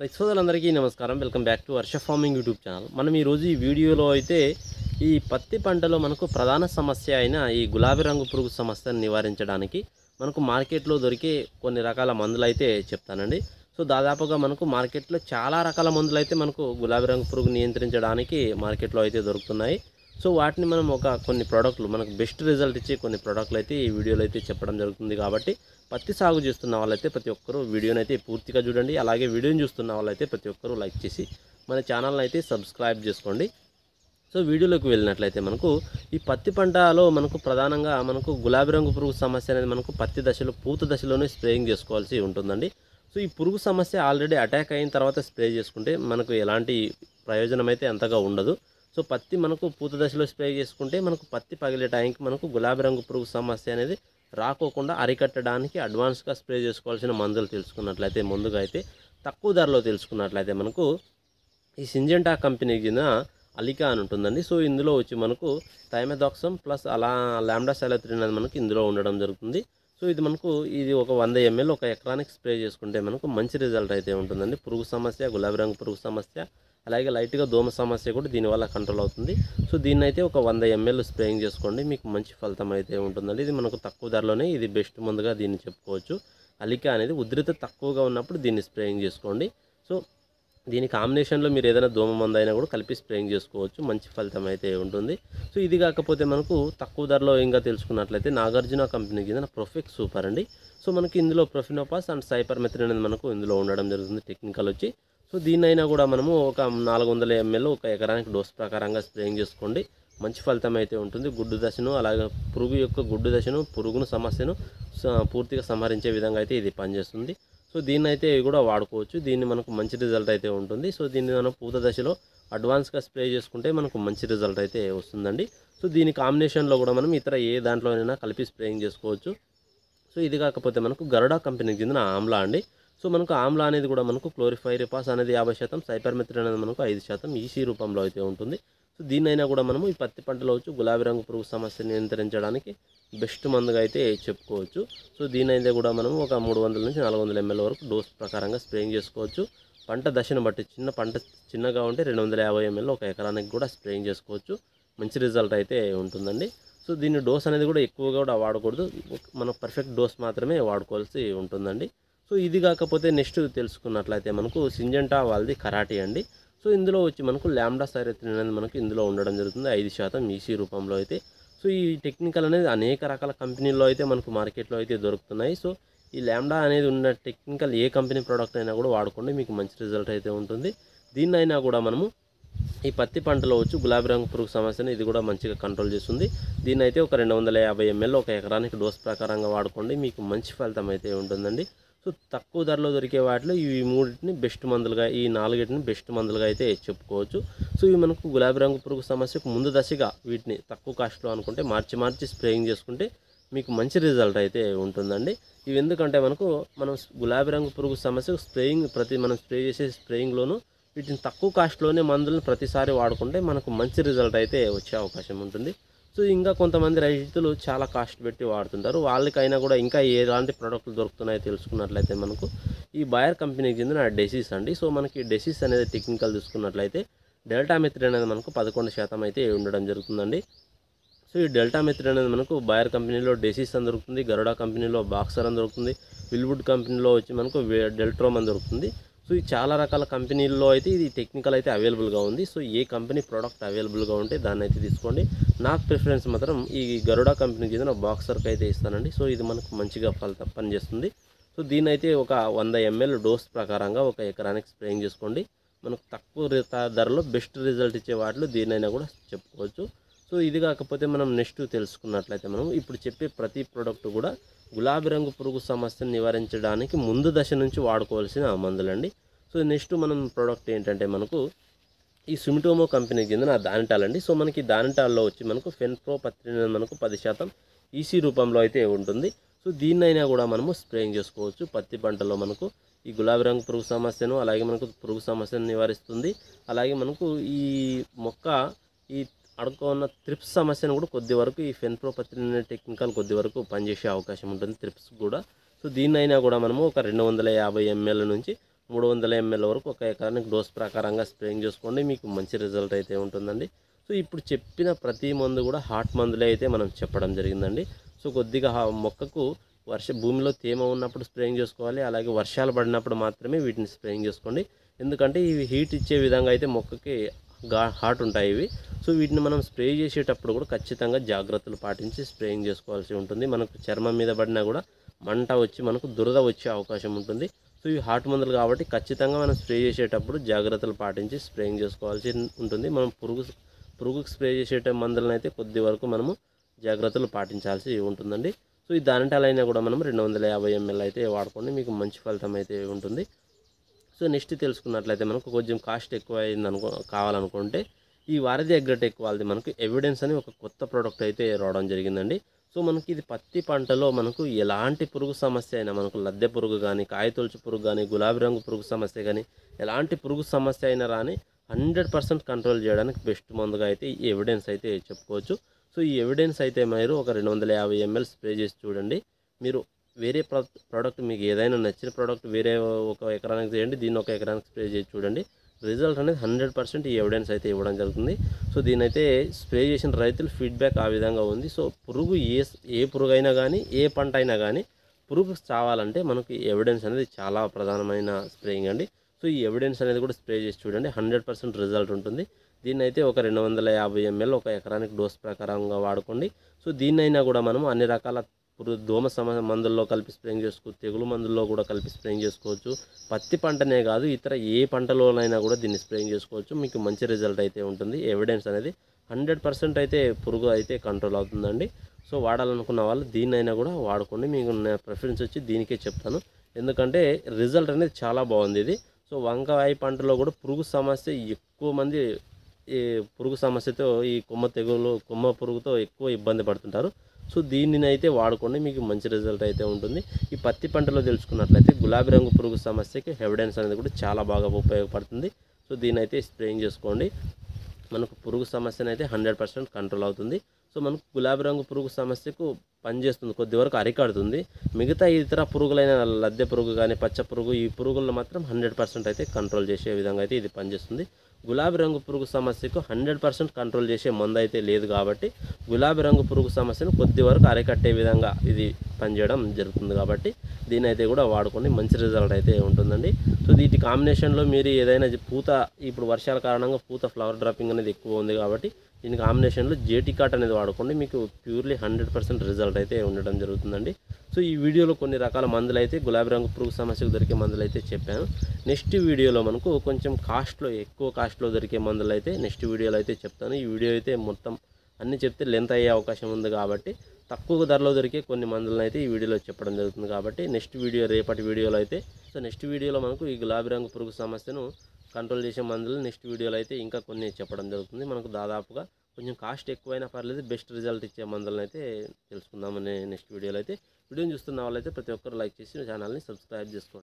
రైతు సోదరులందరికీ నమస్కారం. Welcome back to Varsha farming YouTube channel. మనం ఈరోజు ఈ వీడియోలో అయితే ఈ పత్తి పంటలో మనకు ప్రధాన సమస్య అయిన ఈ గులాబీ రంగు పురుగు సమస్యను నివారించడానికి మనకు మార్కెట్లో దొరికే కొన్ని రకాల మందులు అయితే చెప్తానండి. సో దాదాపుగా మనకు మార్కెట్లో చాలా రకాల మందులు అయితే మనకు గులాబీ రంగు పురుగు నియంత్రించడానికి మార్కెట్లో అయితే దొరుకుతున్నాయి. సో వాటిని మనం కొన్ని ప్రోడక్ట్లు మనకు బెస్ట్ రిజల్ట్ ఇచ్చే కొన్ని ప్రోడక్ట్లు అయితే ఈ వీడియోలో అయితే చెప్పడం జరుగుతుంది. కాబట్టి పత్తి సాగు చేస్తున్న వాళ్ళైతే ప్రతి ఒక్కరూ వీడియోని అయితే పూర్తిగా చూడండి. అలాగే వీడియోని చూస్తున్న వాళ్ళైతే ప్రతి ఒక్కరూ లైక్ చేసి మన ఛానల్ని అయితే సబ్స్క్రైబ్ చేసుకోండి. సో వీడియోలోకి వెళ్ళినట్లయితే మనకు ఈ పత్తి పంటలో మనకు ప్రధానంగా మనకు గులాబీ రంగు పురుగు సమస్య అనేది మనకు పత్తి దశలో పూత దశలోనే స్ప్రేయింగ్ చేసుకోవాల్సి ఉంటుందండి. సో ఈ పురుగు సమస్య ఆల్రెడీ అటాక్ అయిన తర్వాత స్ప్రే చేసుకుంటే మనకు ఎలాంటి ప్రయోజనం అయితే అంతగా ఉండదు. సో పత్తి మనకు పూత దశలో స్ప్రే చేసుకుంటే మనకు పత్తి పగిలే టైంకి మనకు గులాబీ రంగు పురుగు సమస్య అనేది రాకోకుండా అరికట్టడానికి అడ్వాన్స్గా స్ప్రే చేసుకోవాల్సిన మందులు తెలుసుకున్నట్లయితే ముందుగా అయితే తక్కువ ధరలో తెలుసుకున్నట్లయితే మనకు ఈ సింజెంటా కంపెనీకి చెందిన అలికా అని ఉంటుందండి. సో ఇందులో వచ్చి మనకు థైమెథాక్సమ్ ప్లస్ లాంబ్డా సైలోత్రిన్ అనేది మనకు ఇందులో ఉండడం జరుగుతుంది. సో ఇది ఒక 100 ml ఒక ఎకరానికి స్ప్రే చేసుకుంటే మనకు మంచి రిజల్ట్ అయితే ఉంటుందండి. పురుగు సమస్య, గులాబీ రంగు పురుగు సమస్య, అలాగే లైట్గా దోమ సమస్య కూడా దీనివల్ల కంట్రోల్ అవుతుంది. సో దీన్ని అయితే ఒక 100 ml స్ప్రేయింగ్ చేసుకోండి, మీకు మంచి ఫలితం అయితే ఉంటుందండి. ఇది మనకు తక్కువ ధరలోనే ఇది బెస్ట్ ముందుగా దీన్ని చెప్పుకోవచ్చు. అలికా అనేది ఉధృత తక్కువగా ఉన్నప్పుడు దీన్ని స్ప్రేయింగ్ చేసుకోండి. సో దీని కాంబినేషన్లో మీరు ఏదైనా దోమ మందు అయినా కూడా కలిపి స్ప్రేయింగ్ చేసుకోవచ్చు, మంచి ఫలితం అయితే ఉంటుంది. సో ఇది కాకపోతే మనకు తక్కువ ధరలో ఇంకా తెలుసుకున్నట్లయితే నాగార్జున కంపెనీకి చెందిన ప్రొఫెక్ట్ సూపర్ అండి. సో మనకి ఇందులో ప్రొఫినోపాస్ అండ్ సైపర్మెథ్రిన్ అనేది మనకు ఇందులో ఉండడం జరుగుతుంది టెక్నికల్ వచ్చి. సో దీన్నైనా కూడా మనము ఒక 400 ml ఒక ఎకరానికి డోస్ ప్రకారంగా స్ప్రేయింగ్ చేసుకోండి, మంచి ఫలితం అయితే ఉంటుంది. గుడ్డు దశను అలాగే పురుగు యొక్క గుడ్డు దశను పురుగును సమస్యను పూర్తిగా సంహరించే విధంగా అయితే ఇది పనిచేస్తుంది. సో దీన్ని అయితే కూడా వాడుకోవచ్చు, దీన్ని మనకు మంచి రిజల్ట్ అయితే ఉంటుంది. సో దీన్ని మనం పూత దశలో అడ్వాన్స్గా స్ప్రే చేసుకుంటే మనకు మంచి రిజల్ట్ అయితే వస్తుందండి. సో దీని కాంబినేషన్లో కూడా మనం ఇతర ఏ దాంట్లోనైనా కలిపి స్ప్రేయింగ్ చేసుకోవచ్చు. సో ఇది కాకపోతే మనకు గరుడా కంపెనీకి చెందిన ఆమ్లా అండి. సో మనకు ఆమ్లా అనేది కూడా మనకు క్లోరిఫైరిపాస్ అనేది 50%, సైపర్మెథ్రిన్ అనేది మనకు 5% ఈసీ రూపంలో అయితే ఉంటుంది. సో దీన్నైనా కూడా మనము ఈ పత్తి పంటలో వచ్చి గులాబీ రంగు పురుగు సమస్యను నియంత్రించడానికి బెస్ట్ మందుగా అయితే చెప్పుకోవచ్చు. సో దీనైతే కూడా మనము ఒక 300 నుంచి 400 ml వరకు డోస్ ప్రకారంగా స్ప్రేయింగ్ చేసుకోవచ్చు. పంట దశను బట్టి పంట చిన్నగా ఉంటే 250 ml ఒక ఎకరానికి కూడా స్ప్రేయింగ్ చేసుకోవచ్చు, మంచి రిజల్ట్ అయితే ఉంటుందండి. సో దీని డోస్ అనేది కూడా ఎక్కువగా కూడా వాడకూడదు, మనం పర్ఫెక్ట్ డోస్ మాత్రమే వాడుకోవాల్సి ఉంటుందండి. సో ఇది కాకపోతే నెక్స్ట్ తెలుసుకున్నట్లయితే మనకు సింజెంటా వాళ్ళది కరాటీ అండి. సో ఇందులో వచ్చి మనకు లాంబ్డా సైలోత్రిన్ అనేది మనకు ఇందులో ఉండడం జరుగుతుంది 5% ఈసీ రూపంలో అయితే. సో ఈ టెక్నికల్ అనేది అనేక రకాల కంపెనీల్లో అయితే మనకు మార్కెట్లో అయితే దొరుకుతున్నాయి. సో ఈ లాంబ్డా అనేది ఉన్న టెక్నికల్ ఏ కంపెనీ ప్రోడక్ట్ అయినా కూడా వాడుకోండి, మీకు మంచి రిజల్ట్ అయితే ఉంటుంది. దీన్నైనా కూడా మనము ఈ పత్తి పంటలో వచ్చి గులాబీ రంగు పురుగు సమస్యను ఇది కూడా మంచిగా కంట్రోల్ చేస్తుంది. దీన్ని అయితే ఒక 250 ml ఒక ఎకరానికి డోస్ ప్రకారంగా వాడుకోండి, మీకు మంచి ఫలితం అయితే ఉంటుందండి. సో తక్కువ ధరలో దొరికే వాటిలో ఈ మూడింటిని బెస్ట్ మందులుగా, ఈ 4 బెస్ట్ మందులుగా అయితే చెప్పుకోవచ్చు. సో ఇవి మనకు గులాబీ రంగు పురుగు సమస్యకు ముందు దశగా వీటిని తక్కువ కాస్ట్లో అనుకుంటే మార్చి స్ప్రేయింగ్ చేసుకుంటే మీకు మంచి రిజల్ట్ అయితే ఉంటుందండి. ఇవి ఎందుకంటే మనం గులాబీ రంగు పురుగు సమస్యకు మనం స్ప్రే చేసే స్ప్రేయింగ్లోనూ వీటిని తక్కువ కాస్ట్లోనే మందులను ప్రతిసారి వాడుకుంటే మనకు మంచి రిజల్ట్ అయితే వచ్చే అవకాశం ఉంటుంది. సో ఇంకా కొంతమంది రైతులు చాలా కాస్ట్ పెట్టి వాడుతుంటారు, వాళ్ళకైనా కూడా ఇంకా ఎలాంటి ప్రోడక్ట్లు దొరుకుతున్నాయో తెలుసుకున్నట్లయితే మనకు ఈ బాయర్ కంపెనీకి చెందిన డెసిస్ అండి. సో మనకి డెసిస్ అనేది టెక్నికల్ చూసుకున్నట్లయితే డెల్టామెథ్రిన్ అనేది మనకు 11% అయితే ఉండడం జరుగుతుందండి. సో ఈ డెల్టామెథ్రిన్ అనేది మనకు బాయర్ కంపెనీలో డెసిస్ అని దొరుకుతుంది, గరుడా కంపెనీలో బాక్సర్ అని దొరుకుతుంది, విల్వుడ్ కంపెనీలో వచ్చి మనకు డెల్ట్రోమ్ అని దొరుకుతుంది. సో ఈ చాలా రకాల కంపెనీల్లో అయితే ఇది టెక్నికల్ అయితే అవైలబుల్గా ఉంది. సో ఏ కంపెనీ ప్రోడక్ట్ అవైలబుల్గా ఉంటే దాన్ని అయితే తీసుకోండి. నాకు ప్రిఫరెన్స్ మాత్రం ఈ గరుడా కంపెనీకి చెందిన బాక్సర్కి అయితే ఇస్తానండి. సో ఇది మనకు మంచిగా పనిచేస్తుంది. సో దీన్ని అయితే ఒక 100 ml డోస్ ప్రకారంగా ఒక ఎకరానికి స్ప్రేయింగ్ చేసుకోండి, మనకు తక్కువ ధరలో బెస్ట్ రిజల్ట్ ఇచ్చే వాటిలో దీన్నైనా కూడా చెప్పుకోవచ్చు. సో ఇది కాకపోతే మనం నెక్స్ట్ తెలుసుకున్నట్లయితే మనం ఇప్పుడు చెప్పే ప్రతి ప్రోడక్ట్ కూడా గులాబీ రంగు పురుగు సమస్యను నివారించడానికి ముందు దశ నుంచి వాడుకోవాల్సిన మందులండి. సో నెక్స్ట్ మనం ప్రోడక్ట్ ఏంటంటే మనకు ఈ సుమిటోమో కంపెనీకి చెందిన దానిటాల్ అండి. సో మనకి దానిటాల్లో వచ్చి మనకు ఫెన్ప్రోపత్రిన్ మనకు 10% ఈసీ రూపంలో అయితే ఉంటుంది. సో దీన్నైనా కూడా మనము స్ప్రేయింగ్ చేసుకోవచ్చు. పత్తి పంటలో మనకు ఈ గులాబీ రంగు పురుగు సమస్యను అలాగే మనకు పురుగు సమస్యను నివారిస్తుంది. అలాగే మనకు ఈ మొక్క ఈ అడుక్కున్న త్రిప్స్ సమస్యను కూడా కొద్ది వరకు ఈ ఫెన్ప్రోపత్రిన్ టెక్నికల్ కొద్ది వరకు పనిచేసే అవకాశం ఉంటుంది త్రిప్స్ కూడా. సో దీన్నైనా కూడా మనము ఒక 250 ml నుంచి 300 ml వరకు ఒక ఎకరానికి డోస్ ప్రకారంగా స్ప్రేయింగ్ చేసుకోండి, మీకు మంచి రిజల్ట్ అయితే ఉంటుందండి. సో ఇప్పుడు చెప్పిన ప్రతి మందు కూడా హాట్ మందులే అయితే మనం చెప్పడం జరిగిందండి. సో కొద్దిగా మొక్కకు భూమిలో తేమ ఉన్నప్పుడు స్ప్రేయింగ్ చేసుకోవాలి, అలాగే వర్షాలు పడినప్పుడు మాత్రమే వీటిని స్ప్రేయింగ్ చేసుకోండి. ఎందుకంటే ఇవి హీట్ ఇచ్చే విధంగా అయితే మొక్కకి హాట్ ఉంటాయి ఇవి. సో వీటిని మనం స్ప్రే చేసేటప్పుడు కూడా ఖచ్చితంగా జాగ్రత్తలు పాటించి స్ప్రేయింగ్ చేసుకోవాల్సి ఉంటుంది. మనకు చర్మం మీద పడినా కూడా మంట వచ్చి మనకు దురద వచ్చే అవకాశం ఉంటుంది. సో ఇవి హాట్ మందులు కాబట్టి ఖచ్చితంగా మనం స్ప్రే చేసేటప్పుడు జాగ్రత్తలు పాటించి స్ప్రేయింగ్ చేసుకోవాల్సి ఉంటుంది. మనం పురుగుకు స్ప్రే చేసే మందులను అయితే కొద్ది వరకు మనము జాగ్రత్తలు పాటించాల్సి ఉంటుందండి. సో ఈ దానిటాలైనా కూడా మనం 250 ml అయితే వాడుకోండి, మీకు మంచి ఫలితం అయితే ఉంటుంది. సో నెక్స్ట్ తెలుసుకున్నట్లయితే మనకు కొంచెం కాస్ట్ ఎక్కువ అయింది కావాలనుకుంటే ఈ వారధి అగ్రోటెక్ వాళ్ళది మనకు ఎవిడెన్స్ అని ఒక కొత్త ప్రోడక్ట్ అయితే రావడం జరిగిందండి. సో మనకి ఇది పత్తి పంటలో మనకు ఎలాంటి పురుగు సమస్య అయినా, మనకు లద్దె పురుగు కానీ, కాయతొలుచు పురుగు కానీ, గులాబీ రంగు పురుగు సమస్య కానీ, ఎలాంటి పురుగు సమస్య అయినా రాని 100% కంట్రోల్ చేయడానికి బెస్ట్ మందుగా అయితే ఈ ఎవిడెన్స్ అయితే చెప్పుకోవచ్చు. సో ఈ ఎవిడెన్స్ అయితే మీరు ఒక 250 ml స్ప్రే చేసి చూడండి. మీరు వేరే ప్రోడక్ట్ మీకు ఏదైనా నచ్చిన ప్రోడక్ట్ వేరే ఒక ఎకరానికి చేయండి, దీన్ని ఒక ఎకరానికి స్ప్రే చేసి చూడండి. రిజల్ట్ అనేది 100% ఈ ఎవిడెన్స్ అయితే ఇవ్వడం జరుగుతుంది. సో దీనైతే స్ప్రే చేసిన రైతులు ఫీడ్బ్యాక్ ఆ విధంగా ఉంది. సో పురుగు ఏ పురుగు అయినా కానీ, ఏ పంట అయినా కానీ పురుగు చావాలంటే మనకి ఎవిడెన్స్ అనేది చాలా ప్రధానమైన స్ప్రేయింగ్ అండి. సో ఈ ఎవిడెన్స్ అనేది కూడా స్ప్రే చేసి చూడండి, 100% రిజల్ట్ ఉంటుంది. దీన్నైతే ఒక 250 ml ఒక ఎకరానికి డోస్ ప్రకారంగా వాడుకోండి. సో దీన్నైనా కూడా మనం అన్ని రకాల దోమ మందుల్లో కలిపి స్ప్రేయింగ్ చేసుకోవచ్చు, తెగులు మందుల్లో కూడా కలిపి స్ప్రేయింగ్ చేసుకోవచ్చు. పత్తి పంటనే కాదు, ఇతర ఏ పంటలోనైనా కూడా దీన్ని స్ప్రేయింగ్ చేసుకోవచ్చు, మీకు మంచి రిజల్ట్ అయితే ఉంటుంది. ఎవిడెన్స్ అనేది 100% అయితే పురుగు అయితే కంట్రోల్ అవుతుందండి. సో వాడాలనుకున్న వాళ్ళు దీన్నైనా కూడా వాడుకోండి. మీకు నా ప్రిఫరెన్స్ వచ్చి దీనికే చెప్తాను, ఎందుకంటే రిజల్ట్ అనేది చాలా బాగుంది ఇది. సో వంకాయ పంటలో కూడా పురుగు సమస్య ఎక్కువ మంది ఈ పురుగు సమస్యతో ఈ కొమ్మ పురుగుతో ఎక్కువ ఇబ్బంది పడుతుంటారు. సో దీనిని అయితే వాడుకోండి, మీకు మంచి రిజల్ట్ అయితే ఉంటుంది. ఈ పత్తి పంటలో తెలుసుకున్నట్లయితే గులాబీ రంగు పురుగు సమస్యకి ఎవిడెన్స్ అనేది కూడా చాలా బాగా ఉపయోగపడుతుంది. సో దీని అయితే స్ప్రేయింగ్ చేసుకోండి, మనకు పురుగు సమస్యనైతే 100% కంట్రోల్ అవుతుంది. సో మనకు గులాబీ రంగు పురుగు సమస్యకు పనిచేస్తుంది, కొద్ది వరకు అరికడుతుంది. మిగతా ఇతర పురుగులైన లద్దె పురుగు కానీ, పచ్చ పురుగు, ఈ పురుగులను మాత్రం 100% అయితే కంట్రోల్ చేసే విధంగా అయితే ఇది పనిచేస్తుంది. గులాబీ రంగు పురుగు సమస్యకు 100% కంట్రోల్ చేసే మందు అయితే లేదు కాబట్టి గులాబీ రంగు పురుగు సమస్యను కొద్ది వరకు అరికట్టే విధంగా ఇది పనిచేయడం జరుగుతుంది. కాబట్టి దీని అయితే కూడా వాడుకొని మంచి రిజల్ట్ అయితే ఉంటుందండి. సో వీటి కాంబినేషన్లో మీరు ఏదైనా పూత, ఇప్పుడు వర్షాల కారణంగా పూత ఫ్లవర్ డ్రాపింగ్ అనేది ఎక్కువ ఉంది కాబట్టి దీని కాంబినేషన్లో జేటీ కాట్ అనేది వాడుకోండి, మీకు ప్యూర్లీ 100% రిజల్ట్ అయితే ఉండడం జరుగుతుందండి. సో ఈ వీడియోలో కొన్ని రకాల మందులు అయితే గులాబీ రంగు పురుగు సమస్యకు దొరికే మందులు అయితే చెప్పాను. నెక్స్ట్ వీడియోలో మనకు కొంచెం ఎక్కువ కాస్ట్లో దొరికే మందులు అయితే నెక్స్ట్ వీడియోలో అయితే చెప్తాను. ఈ వీడియో అయితే మొత్తం అన్నీ చెప్తే లెంత్ అయ్యే అవకాశం ఉంది కాబట్టి తక్కువ ధరలో దొరికే కొన్ని మందులను అయితే ఈ వీడియోలో చెప్పడం జరుగుతుంది. కాబట్టి రేపటి వీడియోలో అయితే నెక్స్ట్ వీడియోలో మనకు ఈ గులాబీ రంగు పురుగు సమస్యను కంట్రోల్ చేసే మందులు నెక్స్ట్ వీడియోలో అయితే ఇంకా కొన్ని చెప్పడం జరుగుతుంది. మనకు దాదాపుగా కొంచెం కాస్ట్ ఎక్కువైనా పర్లేదు, బెస్ట్ రిజల్ట్ ఇచ్చే మందులను అయితే తెలుసుకుందామని నెక్స్ట్ వీడియోలో అయితే. వీడియోని చూస్తున్న వాళ్ళైతే ప్రతి ఒక్కరు లైక్ చేసి ఛానల్ని సబ్స్క్రైబ్ చేసుకోండి.